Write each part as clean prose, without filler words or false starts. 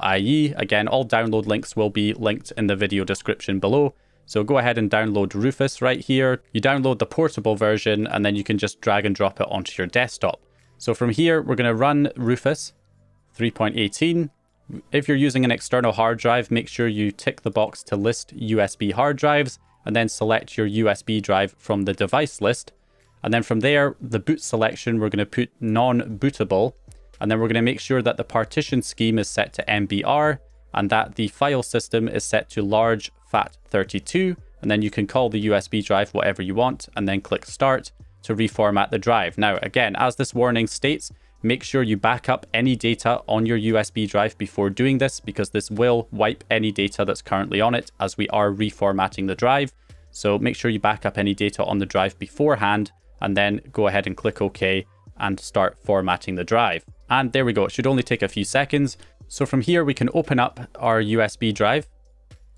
rufus.ie. Again, all download links will be linked in the video description below. So go ahead and download Rufus right here. You download the portable version and then you can just drag and drop it onto your desktop. So from here, we're going to run Rufus 3.18. If you're using an external hard drive, make sure you tick the box to list USB hard drives and then select your USB drive from the device list. And then from there, the boot selection, we're going to put non-bootable. And then we're going to make sure that the partition scheme is set to MBR and that the file system is set to large FAT32. And then you can call the USB drive whatever you want and then click start to reformat the drive. Now, again, as this warning states, make sure you back up any data on your USB drive before doing this, because this will wipe any data that's currently on it as we are reformatting the drive. So make sure you back up any data on the drive beforehand and then go ahead and click OK and start formatting the drive. And there we go. It should only take a few seconds. So from here, we can open up our USB drive.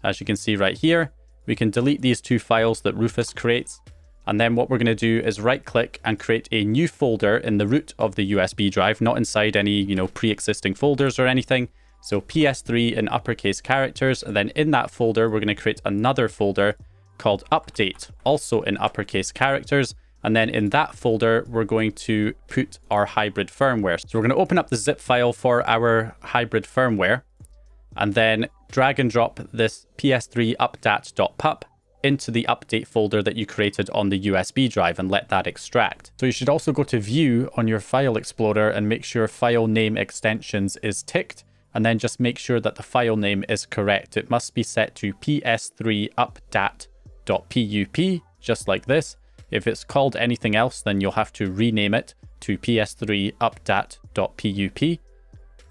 As you can see right here, we can delete these two files that Rufus creates. And then what we're going to do is right click and create a new folder in the root of the USB drive, not inside any, pre-existing folders or anything. So PS3 in uppercase characters. And then in that folder, we're going to create another folder called update, also in uppercase characters. And then in that folder, we're going to put our hybrid firmware. So we're going to open up the zip file for our hybrid firmware and then drag and drop this ps3 updat.pup into the update folder that you created on the USB drive and let that extract. So you should also go to view on your file explorer and make sure file name extensions is ticked, and then just make sure that the file name is correct. It must be set to ps3 updat.pup, just like this. If it's called anything else, then you'll have to rename it to ps3 updat.pup.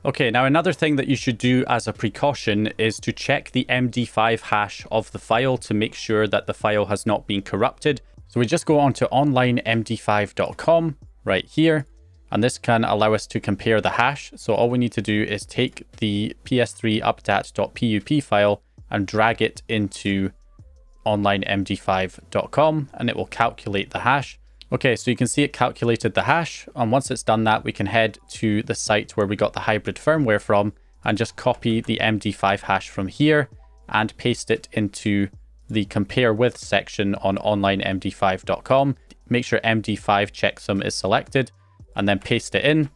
Okay, now another thing that you should do as a precaution is to check the MD5 hash of the file to make sure that the file has not been corrupted. So we just go on to onlinemd5.com right here, and this can allow us to compare the hash. So all we need to do is take the ps3 updat.pup file and drag it into onlinemd5.com and it will calculate the hash. Okay, so you can see it calculated the hash, and once it's done that, we can head to the site where we got the hybrid firmware from and just copy the MD5 hash from here and paste it into the compare with section on onlinemd5.com. Make sure MD5 checksum is selected and then paste it in.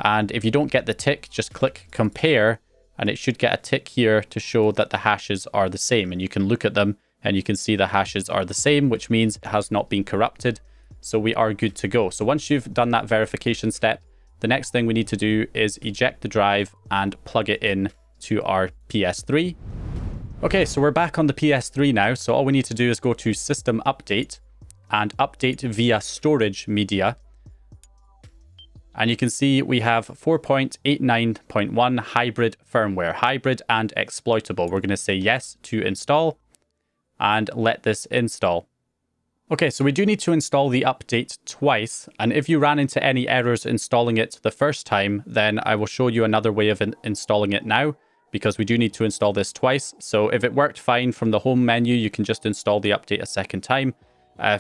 And if you don't get the tick, just click compare and it should get a tick here to show that the hashes are the same. And you can look at them and you can see the hashes are the same, which means it has not been corrupted. So we are good to go. So once you've done that verification step, the next thing we need to do is eject the drive and plug it in to our PS3. Okay, so we're back on the PS3 now. So all we need to do is go to System Update and update via storage media. And you can see we have 4.89.1 hybrid firmware, hybrid and exploitable. We're going to say yes to install and let this install. Okay, so we do need to install the update twice, and if you ran into any errors installing it the first time, then I will show you another way of installing it now, because we do need to install this twice. So if it worked fine from the home menu, you can just install the update a second time.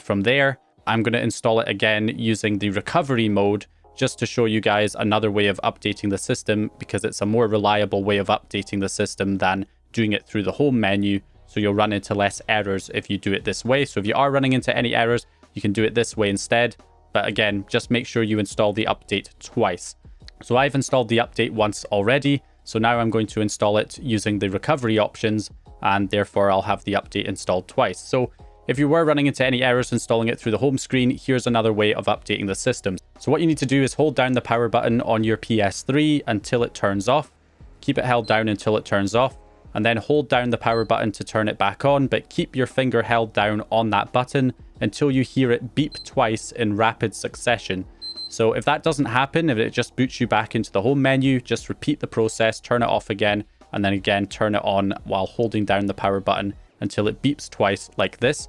From there, I'm going to install it again using the recovery mode, just to show you guys another way of updating the system, because it's a more reliable way of updating the system than doing it through the home menu. So you'll run into less errors if you do it this way. So if you are running into any errors, you can do it this way instead. But again, just make sure you install the update twice. So I've installed the update once already. So now I'm going to install it using the recovery options, and therefore I'll have the update installed twice. So if you were running into any errors installing it through the home screen, here's another way of updating the system. So what you need to do is hold down the power button on your PS3 until it turns off. Keep it held down until it turns off. And then hold down the power button to turn it back on, but keep your finger held down on that button until you hear it beep twice in rapid succession. So if that doesn't happen, if it just boots you back into the home menu, just repeat the process, turn it off again, and then again turn it on while holding down the power button until it beeps twice like this.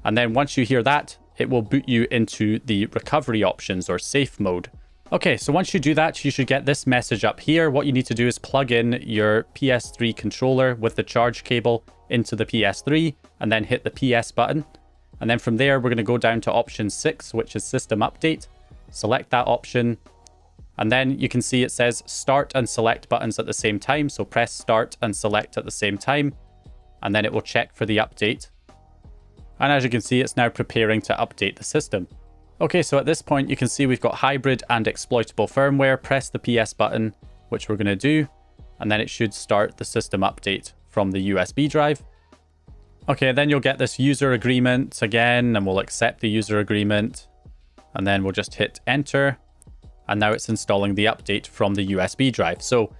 And then once you hear that, it will boot you into the recovery options or safe mode. Okay, so once you do that, you should get this message up here. What you need to do is plug in your PS3 controller with the charge cable into the PS3 and then hit the PS button. And then from there, we're going to go down to option 6, which is System Update. Select that option And then you can see it says start and select buttons at the same time. So press start and select at the same time, and then it will check for the update. And as you can see, it's now preparing to update the system. Okay, so at this point, you can see we've got hybrid and exploitable firmware. Press the PS button, which we're going to do, and then it should start the system update from the USB drive. Okay, then you'll get this user agreement again, and we'll accept the user agreement, and then we'll just hit enter. And now it's installing the update from the USB drive. So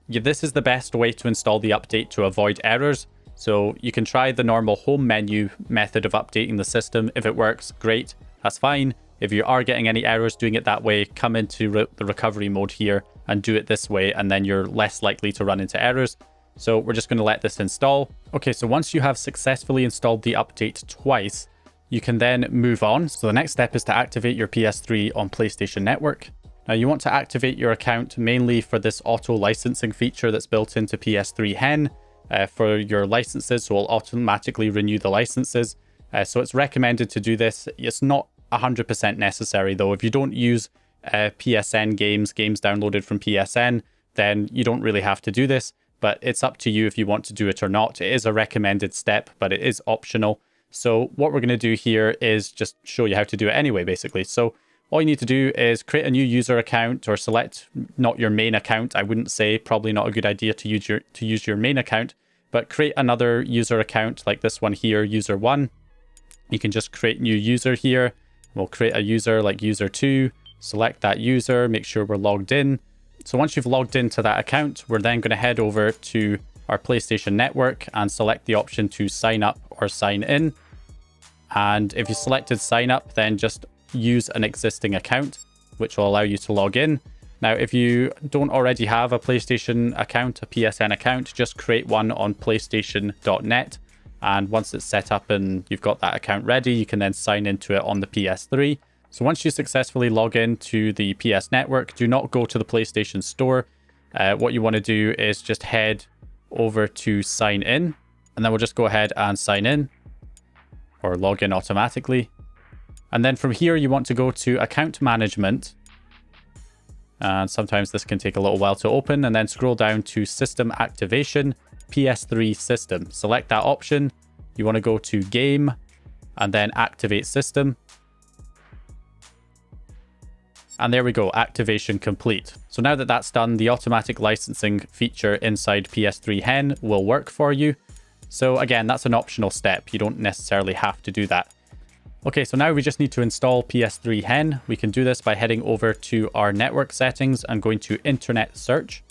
this is the best way to install the update to avoid errors. So you can try the normal home menu method of updating the system. If it works, great, that's fine. If you are getting any errors doing it that way, come into the recovery mode here and do it this way, and then you're less likely to run into errors. So we're just going to let this install. Okay, so once you have successfully installed the update twice, you can then move on. So the next step is to activate your PS3 on PlayStation Network. Now you want to activate your account mainly for this auto licensing feature that's built into PS3 HEN for your licenses, so it'll automatically renew the licenses. So it's recommended to do this. It's not 100% necessary though. If you don't use PSN games downloaded from PSN, then you don't really have to do this, but it's up to you if you want to do it or not. It is a recommended step, but it is optional. So what we're going to do here is just show you how to do it anyway, basically. So all you need to do is create a new user account, or select not your main account. I wouldn't say, probably not a good idea to use your main account, but create another user account like this one here, user 1. You can just create new user here. We'll create a user like user 2, select that user, make sure we're logged in. So once you've logged into that account, we're then going to head over to our PlayStation Network and select the option to sign up or sign in. And if you selected sign up, then just use an existing account, which will allow you to log in. Now, if you don't already have a PlayStation account, a PSN account, just create one on PlayStation.net. And once it's set up and you've got that account ready, you can then sign into it on the PS3. So once you successfully log into the PS Network, do not go to the PlayStation Store. What you want to do is just head over to sign in, and then we'll just go ahead and sign in or log in automatically. And then from here, you want to go to account management. And sometimes this can take a little while to open, and then scroll down to system activation, PS3 system. Select that option. You want to go to game and then activate system. And there we go, activation complete. So now that that's done, the automatic licensing feature inside PS3 HEN will work for you. So again, that's an optional step. You don't necessarily have to do that. Okay, so now we just need to install PS3 HEN. We can do this by heading over to our network settings and going to internet search.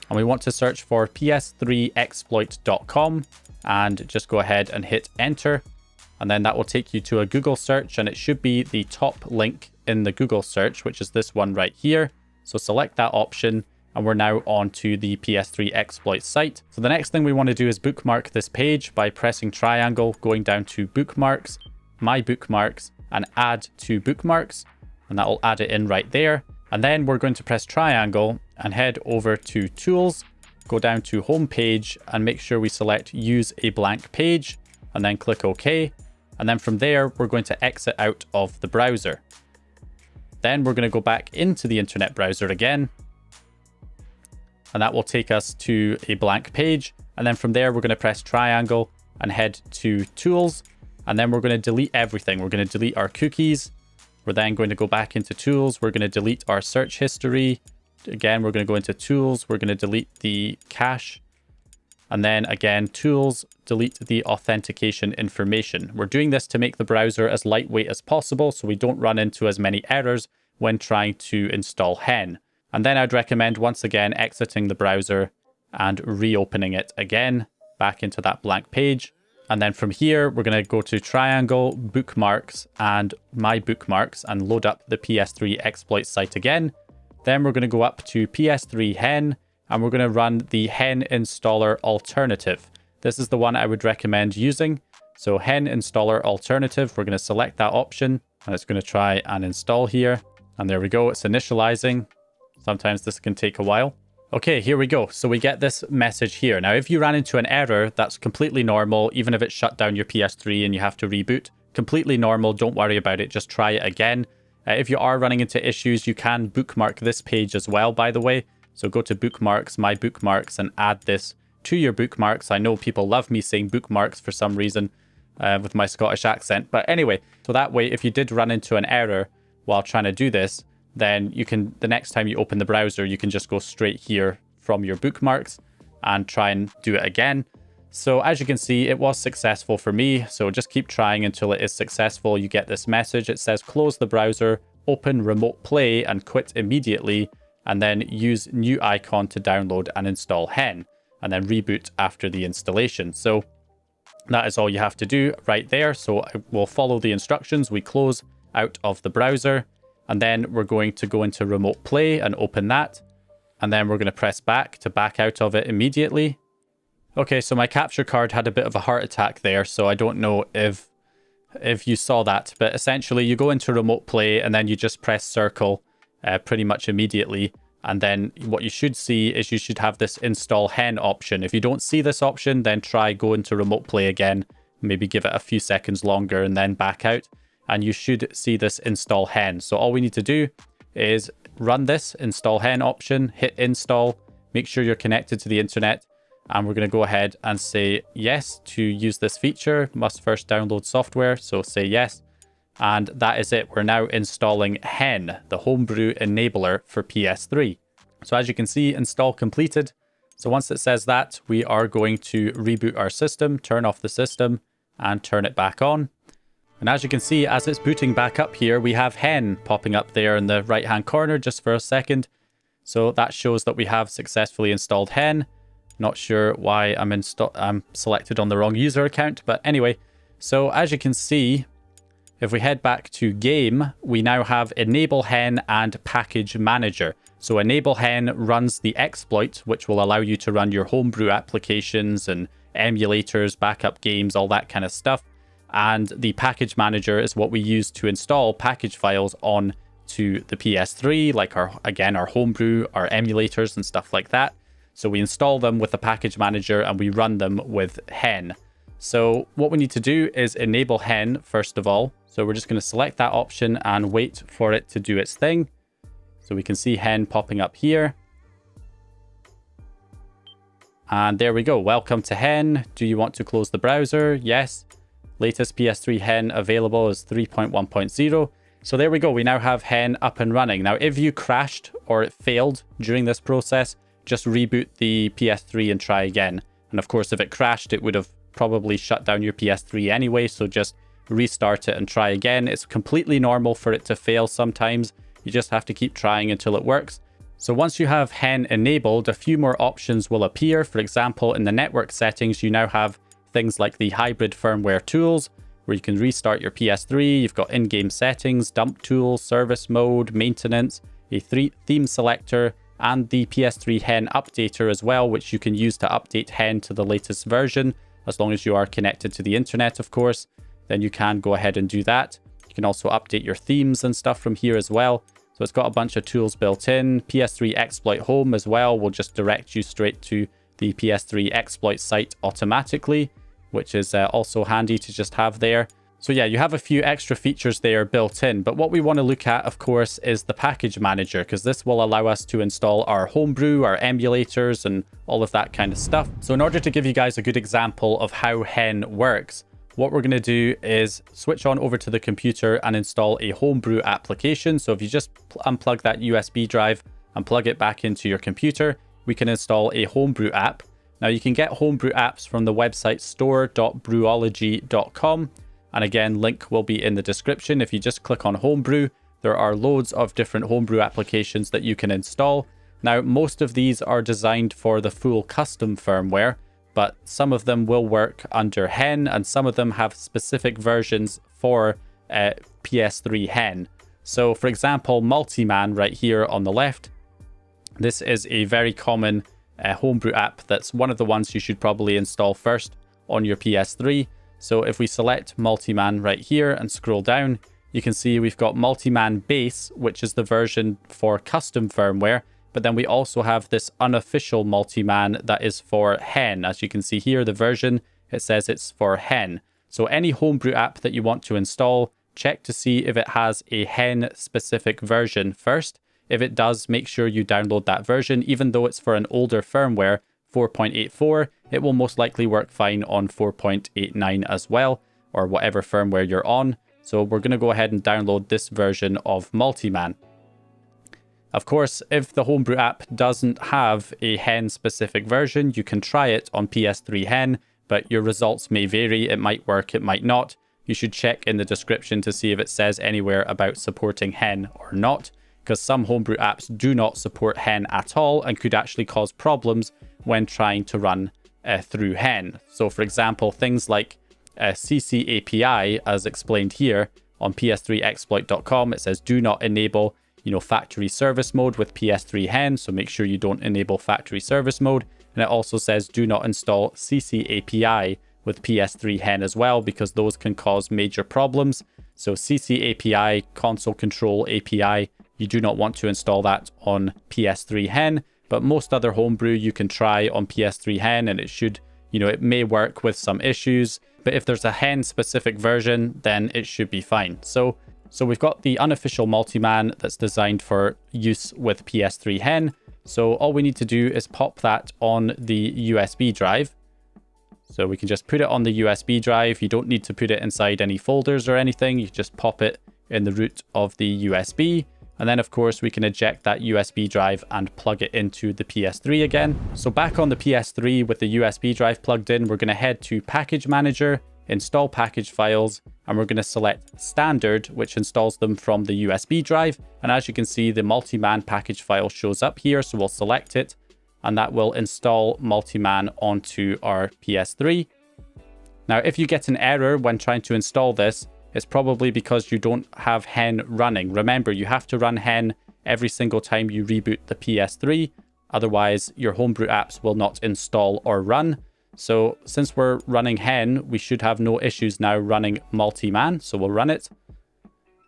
And we want to search for ps3exploit.com and just go ahead and hit enter. And then that will take you to a Google search, and it should be the top link in the Google search, which is this one right here. So select that option, and we're now on to the PS3 exploit site. So the next thing we want to do is bookmark this page by pressing triangle, going down to bookmarks, my bookmarks, and add to bookmarks, and that will add it in right there. And then we're going to press triangle and head over to tools, go down to home page, and make sure we select use a blank page, and then click OK. And then from there, we're going to exit out of the browser. Then we're going to go back into the internet browser again, and that will take us to a blank page. And then from there, we're going to press triangle and head to tools. And then we're going to delete everything. We're going to delete our cookies. We're then going to go back into tools. We're going to delete our search history. Again, we're going to go into tools. We're going to delete the cache. And then again, tools, delete the authentication information. We're doing this to make the browser as lightweight as possible so we don't run into as many errors when trying to install HEN. And then I'd recommend once again exiting the browser and reopening it again back into that blank page. And then from here, we're going to go to triangle, bookmarks, and my bookmarks and load up the PS3 exploit site again. Then we're going to go up to PS3 HEN, and we're going to run the HEN installer alternative. This is the one I would recommend using. So HEN installer alternative, we're going to select that option, and it's going to try and install here. And there we go, it's initializing. Sometimes this can take a while. Okay, here we go. So we get this message here. Now, if you ran into an error, that's completely normal, even if it shut down your PS3 and you have to reboot. Completely normal, don't worry about it, just try it again. If you are running into issues, you can bookmark this page as well, by the way. So go to bookmarks, my bookmarks, and add this to your bookmarks. I know people love me saying bookmarks for some reason with my Scottish accent. But anyway, so that way, if you did run into an error while trying to do this, then you can, the next time you open the browser, you can just go straight here from your bookmarks and try and do it again. So as you can see, it was successful for me. So just keep trying until it is successful. You get this message. It says close the browser, open remote play and quit immediately, and then use new icon to download and install HEN, and then reboot after the installation. So that is all you have to do right there. So we'll follow the instructions. We close out of the browser, and then we're going to go into remote play and open that. And then we're going to press back to back out of it immediately. Okay, so my capture card had a bit of a heart attack there, so I don't know if you saw that, but essentially you go into remote play and then you just press circle pretty much immediately. And then what you should see is you should have this install HEN option. If you don't see this option, then try go into remote play again, maybe give it a few seconds longer and then back out. And you should see this install HEN. So all we need to do is run this install HEN option, hit install, make sure you're connected to the internet. And we're going to go ahead and say yes to use this feature. Must first download software. So say yes. And that is it. We're now installing HEN, the homebrew enabler for PS3. So as you can see, install completed. So once it says that, we are going to reboot our system, turn off the system and turn it back on. And as you can see, as it's booting back up here, we have HEN popping up there in the right-hand corner just for a second. So that shows that we have successfully installed HEN. Not sure why I'm selected on the wrong user account, but anyway. So as you can see, if we head back to game, we now have enable HEN and package manager. So enable HEN runs the exploit, which will allow you to run your homebrew applications and emulators, backup games, all that kind of stuff. And the package manager is what we use to install package files on to the PS3, like our homebrew, our emulators and stuff like that. So we install them with the package manager and we run them with HEN. So what we need to do is enable HEN first of all. So we're just going to select that option and wait for it to do its thing. So we can see HEN popping up here. And there we go. Welcome to HEN. Do you want to close the browser? Yes. Latest PS3 HEN available is 3.1.0. So there we go. We now have HEN up and running. Now, if you crashed or it failed during this process, just reboot the PS3 and try again. And of course, if it crashed, it would have probably shut down your PS3 anyway. So just restart it and try again. It's completely normal for it to fail sometimes. You just have to keep trying until it works. So once you have HEN enabled, a few more options will appear. For example, in the network settings, you now have things like the hybrid firmware tools, where you can restart your PS3. You've got in-game settings, dump tools, service mode, maintenance, a theme selector, and the PS3 HEN updater as well, which you can use to update HEN to the latest version, as long as you are connected to the internet, of course. Then you can go ahead and do that. You can also update your themes and stuff from here as well. So it's got a bunch of tools built in. PS3 Exploit Home as well will just direct you straight to the PS3 exploit site automatically, which is also handy to just have there. So yeah, you have a few extra features there built in, but what we want to look at, of course, is the package manager, because this will allow us to install our homebrew, our emulators, and all of that kind of stuff. So in order to give you guys a good example of how HEN works, what we're going to do is switch on over to the computer and install a homebrew application. So if you just unplug that USB drive and plug it back into your computer, we can install a homebrew app. Now you can get homebrew apps from the website store.brewology.com. And again, link will be in the description. If you just click on homebrew, there are loads of different homebrew applications that you can install. Now, most of these are designed for the full custom firmware, but some of them will work under HEN and some of them have specific versions for PS3 HEN. So for example, Multiman right here on the left, this is a very common homebrew app. That's one of the ones you should probably install first on your PS3. So if we select Multiman right here and scroll down, you can see we've got Multiman Base, which is the version for custom firmware. But then we also have this unofficial Multiman that is for HEN. As you can see here, the version, it says it's for HEN. So any homebrew app that you want to install, check to see if it has a HEN specific version first. If it does, make sure you download that version. Even though it's for an older firmware, 4.84, it will most likely work fine on 4.89 as well, or whatever firmware you're on. So we're going to go ahead and download this version of Multiman. Of course, if the homebrew app doesn't have a HEN specific version, you can try it on PS3 HEN, but your results may vary. It might work, it might not. You should check in the description to see if it says anywhere about supporting HEN or not, because some homebrew apps do not support HEN at all and could actually cause problems when trying to run through HEN. So for example, things like CC API, as explained here on ps3exploit.com, it says do not enable factory service mode with PS3 HEN, so make sure you don't enable factory service mode. And it also says do not install CC API with PS3 HEN as well, because those can cause major problems. So CC API, console control API, you do not want to install that on PS3 HEN, but most other homebrew you can try on PS3 HEN, and it should, it may work with some issues, but if there's a HEN specific version, then it should be fine. So we've got the unofficial Multiman that's designed for use with PS3 HEN. So all we need to do is pop that on the USB drive. So we can just put it on the USB drive. You don't need to put it inside any folders or anything. You just pop it in the root of the USB. And then of course we can eject that USB drive and plug it into the PS3 again. So back on the PS3 with the USB drive plugged in, we're going to head to Package Manager, install package files, and we're going to select standard, which installs them from the USB drive. And as you can see, the Multiman package file shows up here. So we'll select it, and that will install Multiman onto our PS3. Now, if you get an error when trying to install this, it's probably because you don't have HEN running. Remember, you have to run HEN every single time you reboot the PS3. Otherwise, your homebrew apps will not install or run. So since we're running HEN, we should have no issues now running Multiman. So we'll run it.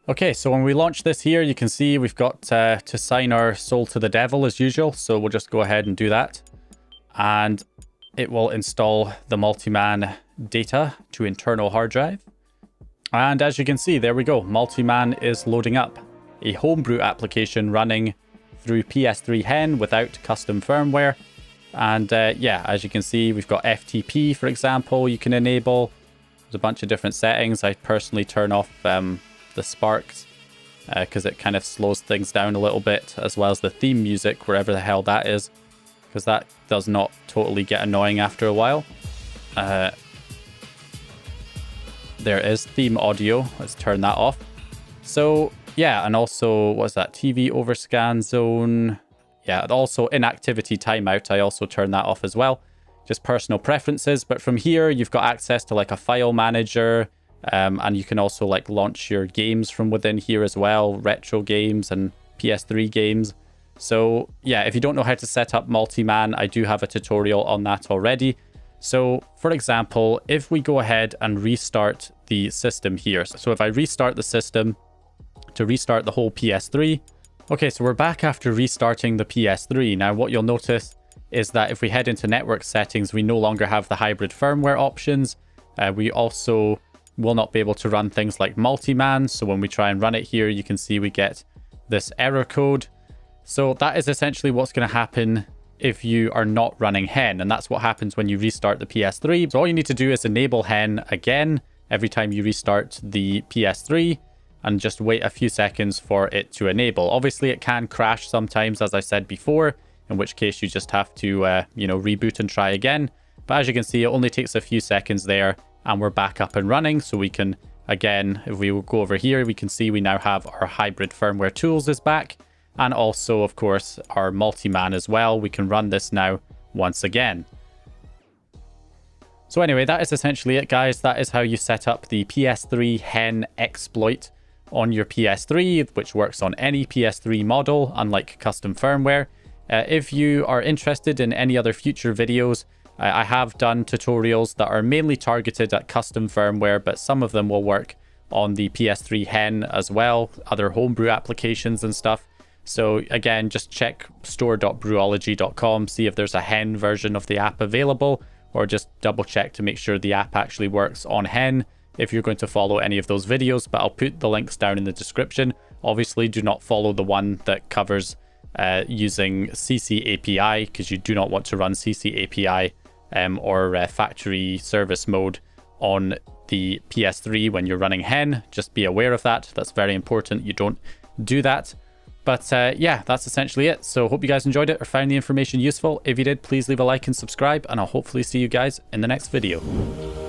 Okay, so when we launch this here, you can see we've got to sign our soul to the devil as usual. So we'll just go ahead and do that. And it will install the Multiman data to internal hard drive. And as you can see, there we go. Multiman is loading up. A homebrew application running through PS3 HEN without custom firmware. And yeah, as you can see, we've got FTP, for example, you can enable. There's a bunch of different settings. I personally turn off the sparks because it kind of slows things down a little bit, as well as the theme music, wherever the hell that is, because that does not totally get annoying after a while. There is theme audio. Let's turn that off. So yeah, and also, what's that? TV overscan zone. Yeah, also inactivity timeout, I also turn that off as well. Just personal preferences. But from here, you've got access to like a file manager. And you can also like launch your games from within here as well. Retro games and PS3 games. So yeah, if you don't know how to set up Multiman, I do have a tutorial on that already. So for example, if we go ahead and restart the system here. So if I restart the system to restart the whole PS3. Okay, so we're back after restarting the PS3. Now, what you'll notice is that if we head into network settings, we no longer have the hybrid firmware options. We also will not be able to run things like Multiman. So when we try and run it here, you can see we get this error code. So that is essentially what's going to happen if you are not running HEN. And that's what happens when you restart the PS3. So all you need to do is enable HEN again every time you restart the PS3. And just wait a few seconds for it to enable. Obviously, it can crash sometimes, as I said before, in which case you just have to, reboot and try again. But as you can see, it only takes a few seconds there, and we're back up and running. So we can, again, if we go over here, we can see we now have our hybrid firmware tools is back. And also, of course, our Multiman as well. We can run this now once again. So anyway, that is essentially it, guys. That is how you set up the PS3 HEN exploit on your PS3, which works on any PS3 model, unlike custom firmware. If you are interested in any other future videos, I have done tutorials that are mainly targeted at custom firmware, but some of them will work on the PS3 HEN as well, other homebrew applications and stuff. So again, just check store.brewology.com, see if there's a HEN version of the app available, or just double check to make sure the app actually works on HEN. if you're going to follow any of those videos, but I'll put the links down in the description. Obviously, do not follow the one that covers using CC API, because you do not want to run CC API or factory service mode on the PS3 when you're running HEN. Just be aware of that. That's very important. You don't do that. But yeah, that's essentially it. So hope you guys enjoyed it or found the information useful. If you did, please leave a like and subscribe, and I'll hopefully see you guys in the next video.